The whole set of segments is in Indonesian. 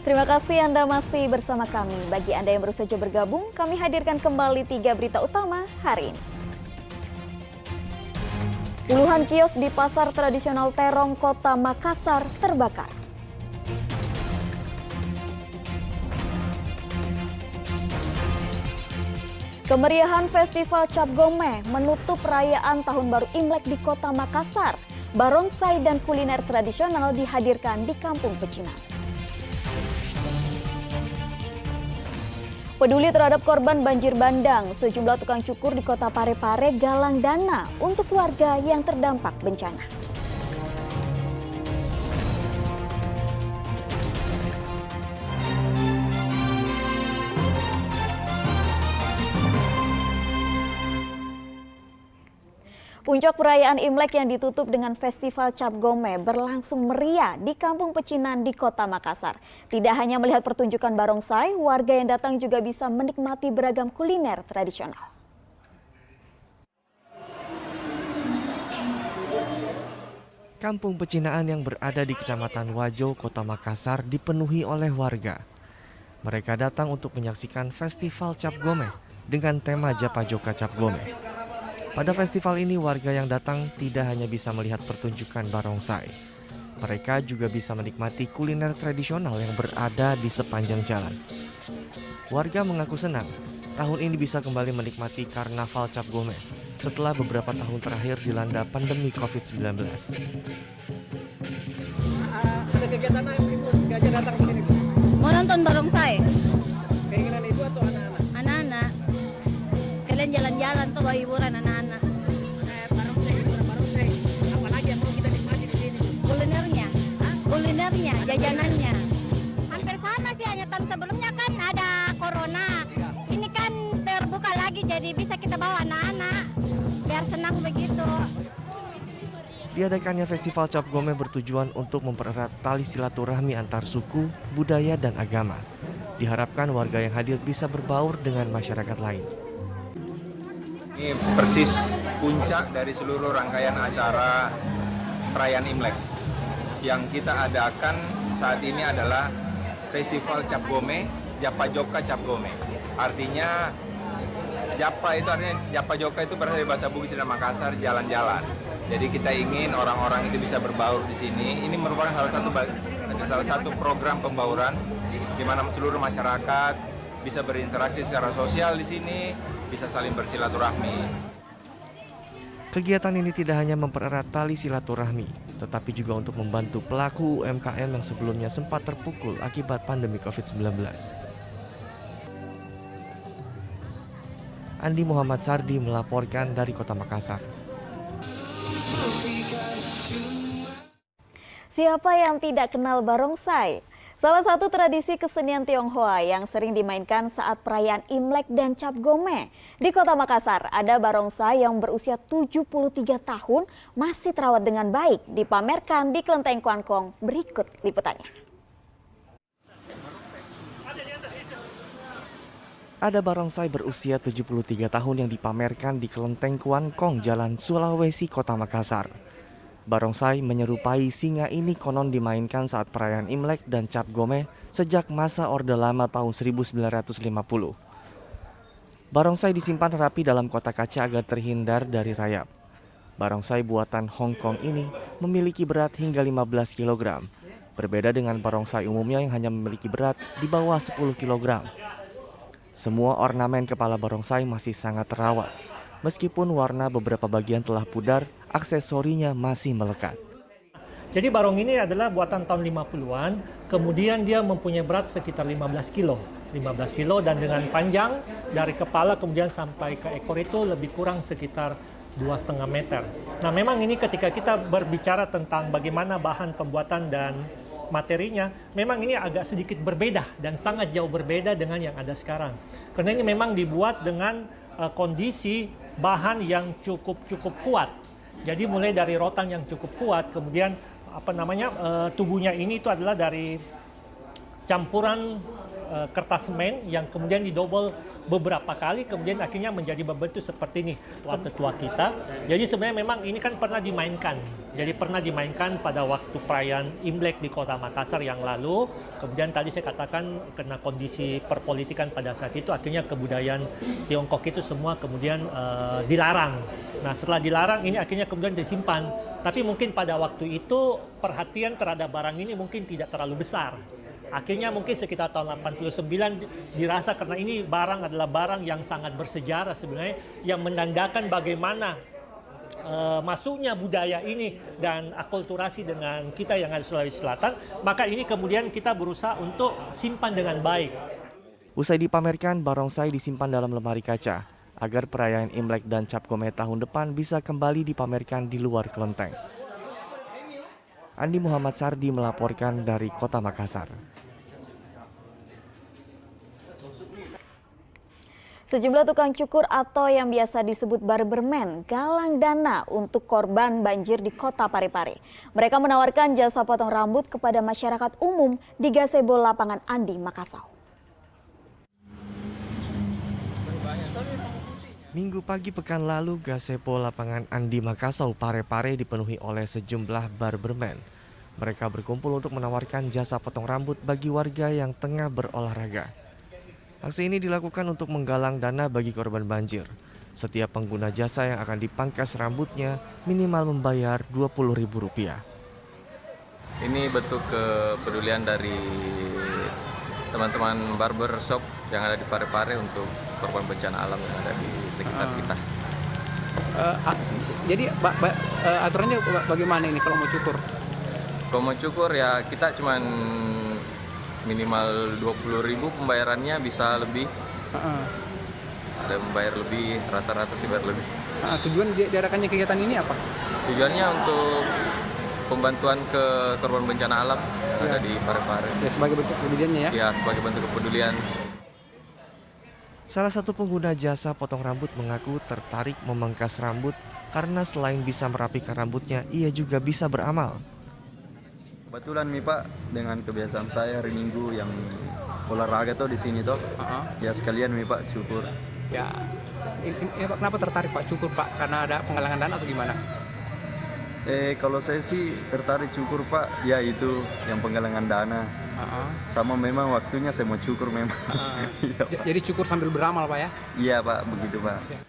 Terima kasih Anda masih bersama kami. Bagi Anda yang baru saja bergabung, kami hadirkan kembali 3 berita utama hari ini. Puluhan kios di pasar tradisional Terong, Kota Makassar terbakar. Kemeriahan Festival Cap Gomeh menutup perayaan Tahun Baru Imlek di Kota Makassar. Barongsai dan kuliner tradisional dihadirkan di Kampung Pecinan. Peduli terhadap korban banjir bandang, sejumlah tukang cukur di Kota Parepare galang dana untuk warga yang terdampak bencana. Puncak perayaan Imlek yang ditutup dengan Festival Cap Gomeh berlangsung meriah di Kampung Pecinan di Kota Makassar. Tidak hanya melihat pertunjukan barongsai, warga yang datang juga bisa menikmati beragam kuliner tradisional. Kampung Pecinaan yang berada di Kecamatan Wajo, Kota Makassar dipenuhi oleh warga. Mereka datang untuk menyaksikan Festival Cap Gomeh dengan tema Japajoka Cap Gomeh. Pada festival ini warga yang datang tidak hanya bisa melihat pertunjukan barongsai. Mereka juga bisa menikmati kuliner tradisional yang berada di sepanjang jalan. Warga mengaku senang tahun ini bisa kembali menikmati Karnaval Cap Gomeh setelah beberapa tahun terakhir dilanda pandemi COVID-19. Ada kegiatan apa Ibu sengaja datang ke sini? Mau nonton barongsai? Keinginan Ibu atau anak-anak? Anak-anak. Sekalian jalan-jalan tuh bawa hiburan anak-anak. Barongsai. Apa lagi yang mau kita nikmati di sini? Kulinernya, jajanannya. Hampir sama sih, hanya tahun sebelumnya kan ada corona. Ini kan terbuka lagi jadi bisa kita bawa anak-anak. Biar senang begitu. Diadakannya Festival Cap Gomeh bertujuan untuk mempererat tali silaturahmi antar suku, budaya, dan agama. Diharapkan warga yang hadir bisa berbaur dengan masyarakat lain. Ini persis puncak dari seluruh rangkaian acara perayaan Imlek. Yang kita adakan saat ini adalah Festival Cap Gomeh, Japajoka Cap Gomeh. Artinya Japajoka itu berasal dari bahasa Bugis dan Makassar, jalan-jalan. Jadi kita ingin orang-orang itu bisa berbaur di sini. Ini merupakan salah satu program pembauran di mana seluruh masyarakat bisa berinteraksi secara sosial di sini, bisa saling bersilaturahmi. Kegiatan ini tidak hanya mempererat tali silaturahmi, tetapi juga untuk membantu pelaku UMKM yang sebelumnya sempat terpukul akibat pandemi COVID-19. Andi Muhammad Sardi melaporkan dari Kota Makassar. Siapa yang tidak kenal barongsai? Salah satu tradisi kesenian Tionghoa yang sering dimainkan saat perayaan Imlek dan Cap Gomeh. Di Kota Makassar ada barongsai yang berusia 73 tahun masih terawat dengan baik, dipamerkan di Kelenteng Kuankong. Berikut liputannya. Ada barongsai berusia 73 tahun yang dipamerkan di Kelenteng Kuankong, Jalan Sulawesi, Kota Makassar. Barongsai menyerupai singa ini konon dimainkan saat perayaan Imlek dan Cap Gomeh sejak masa Orde Lama tahun 1950. Barongsai disimpan rapi dalam kotak kaca agar terhindar dari rayap. Barongsai buatan Hong Kong ini memiliki berat hingga 15 kg. Berbeda dengan barongsai umumnya yang hanya memiliki berat di bawah 10 kg. Semua ornamen kepala barongsai masih sangat terawat. Meskipun warna beberapa bagian telah pudar, aksesorinya masih melekat. Jadi barong ini adalah buatan tahun 50-an, kemudian dia mempunyai berat sekitar 15 kilo dan dengan panjang dari kepala kemudian sampai ke ekor itu lebih kurang sekitar 2,5 meter. Nah memang ini ketika kita berbicara tentang bagaimana bahan pembuatan dan materinya, memang ini agak sedikit berbeda dan sangat jauh berbeda dengan yang ada sekarang. Karena ini memang dibuat dengan kondisi bahan yang cukup kuat. Jadi mulai dari rotan yang cukup kuat, kemudian tubuhnya ini itu adalah dari campuran kertas semen yang kemudian didobel beberapa kali, kemudian akhirnya menjadi berbentuk seperti ini waktu tua kita. Jadi sebenarnya memang ini kan pernah dimainkan. Jadi pernah dimainkan pada waktu perayaan Imlek di Kota Makassar yang lalu. Kemudian tadi saya katakan karena kondisi perpolitikan pada saat itu, akhirnya kebudayaan Tiongkok itu semua kemudian dilarang. Nah setelah dilarang ini akhirnya kemudian disimpan. Tapi mungkin pada waktu itu perhatian terhadap barang ini mungkin tidak terlalu besar. Akhirnya mungkin sekitar tahun 89 dirasa karena ini barang adalah barang yang sangat bersejarah sebenarnya, yang menandakan bagaimana masuknya budaya ini dan akulturasi dengan kita yang ada di Sulawesi Selatan, maka ini kemudian kita berusaha untuk simpan dengan baik. Usai dipamerkan, barongsai disimpan dalam lemari kaca agar perayaan Imlek dan Cap Gomeh tahun depan bisa kembali dipamerkan di luar kelenteng. Andi Muhammad Sardi melaporkan dari Kota Makassar. Sejumlah tukang cukur atau yang biasa disebut barberman galang dana untuk korban banjir di Kota Parepare. Mereka menawarkan jasa potong rambut kepada masyarakat umum di gazebo lapangan Andi, Makassau. Minggu pagi pekan lalu, gazebo lapangan Andi Makassau Parepare dipenuhi oleh sejumlah barberman. Mereka berkumpul untuk menawarkan jasa potong rambut bagi warga yang tengah berolahraga. Aksi ini dilakukan untuk menggalang dana bagi korban banjir. Setiap pengguna jasa yang akan dipangkas rambutnya minimal membayar Rp20.000. Ini bentuk kepedulian dari teman-teman barbershop yang ada di Parepare untuk korban bencana alam yang ada di sekitar kita. Jadi aturannya bagaimana ini kalau mau cukur? Kalau mau cukur ya kita cuman minimal 20.000, pembayarannya bisa lebih. Ada membayar lebih, rata-rata sih bayar lebih. Tujuan diadakannya kegiatan ini apa? Tujuannya untuk pembantuan ke korban bencana alam yang ada di Parepare. Ya sebagai bentuk kepeduliannya ya? Ya sebagai bentuk kepedulian. Salah satu pengguna jasa potong rambut mengaku tertarik memangkas rambut karena selain bisa merapikan rambutnya, ia juga bisa beramal. Kebetulan nih Pak, dengan kebiasaan saya hari Minggu yang olahraga tuh di sini tuh, ya sekalian nih Pak cukur. Ya, ini Pak, kenapa tertarik Pak cukur Pak? Karena ada penggalangan dana atau gimana? Kalau saya sih tertarik cukur Pak, ya itu yang penggalangan dana. Sama memang waktunya saya mau cukur memang. Iya, Jadi cukur sambil beramal Pak ya? Iya Pak, begitu Pak. Ya.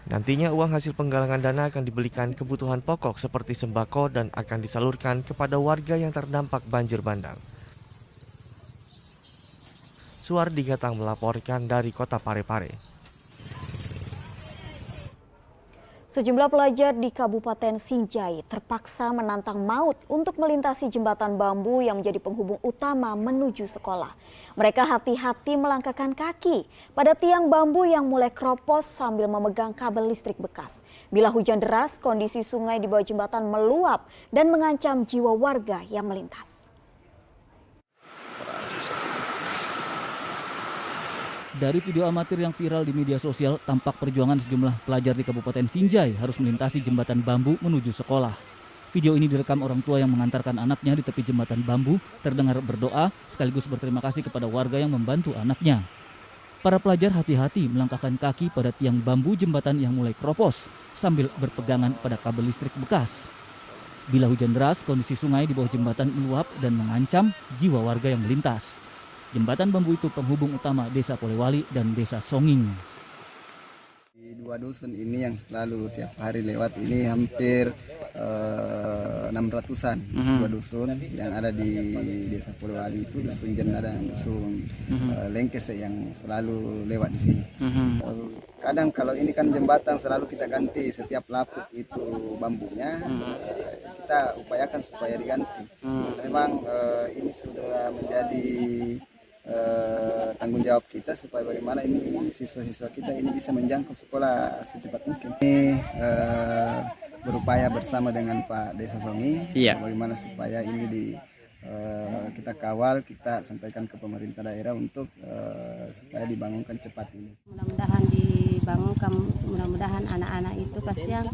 Nantinya uang hasil penggalangan dana akan dibelikan kebutuhan pokok seperti sembako dan akan disalurkan kepada warga yang terdampak banjir bandang. Suardi Gatang melaporkan dari Kota Parepare. Sejumlah pelajar di Kabupaten Sinjai terpaksa menantang maut untuk melintasi jembatan bambu yang menjadi penghubung utama menuju sekolah. Mereka hati-hati melangkahkan kaki pada tiang bambu yang mulai keropos sambil memegang kabel listrik bekas. Bila hujan deras, kondisi sungai di bawah jembatan meluap dan mengancam jiwa warga yang melintas. Dari video amatir yang viral di media sosial, tampak perjuangan sejumlah pelajar di Kabupaten Sinjai harus melintasi jembatan bambu menuju sekolah. Video ini direkam orang tua yang mengantarkan anaknya di tepi jembatan bambu, terdengar berdoa sekaligus berterima kasih kepada warga yang membantu anaknya. Para pelajar hati-hati melangkahkan kaki pada tiang bambu jembatan yang mulai keropos sambil berpegangan pada kabel listrik bekas. Bila hujan deras, kondisi sungai di bawah jembatan meluap dan mengancam jiwa warga yang melintas. Jembatan bambu itu penghubung utama Desa Polewali dan Desa Songing. Di dua dusun ini yang selalu tiap hari lewat ini hampir 600-an dua dusun yang ada di Desa Polewali itu, dusun Jenda dan dusun Lengkese yang selalu lewat di sini. Kadang kalau ini kan jembatan selalu kita ganti setiap lapuk itu bambunya, kita upayakan supaya diganti. Memang ini sudah menjadi tanggung jawab kita supaya bagaimana ini siswa-siswa kita ini bisa menjangkau sekolah secepat mungkin. Ini berupaya bersama dengan Pak Desa Songi, bagaimana supaya ini kita kawal, kita sampaikan ke pemerintah daerah untuk supaya dibangunkan cepat ini. Mudah-mudahan dibangunkan, mudah-mudahan anak-anak itu kasihan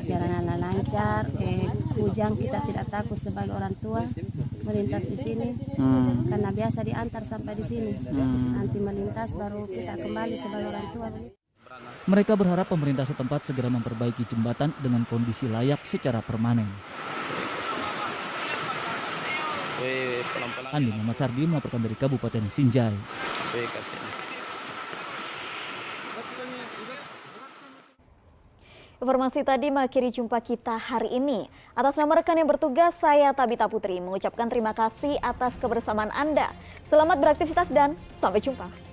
perjalanan lancar, hujan kita tidak takut sebagai orang tua. melintas di sini karena biasa diantar sampai di sini. Nanti melintas baru kita kembali sebagai orang tua. Mereka berharap pemerintah setempat segera memperbaiki jembatan dengan kondisi layak secara permanen. Andi Muhammad Sardi melaporkan dari Kabupaten Sinjai. Informasi tadi mengakhiri jumpa kita hari ini. Atas nama rekan yang bertugas, saya Tabita Putri mengucapkan terima kasih atas kebersamaan Anda. Selamat beraktivitas dan sampai jumpa.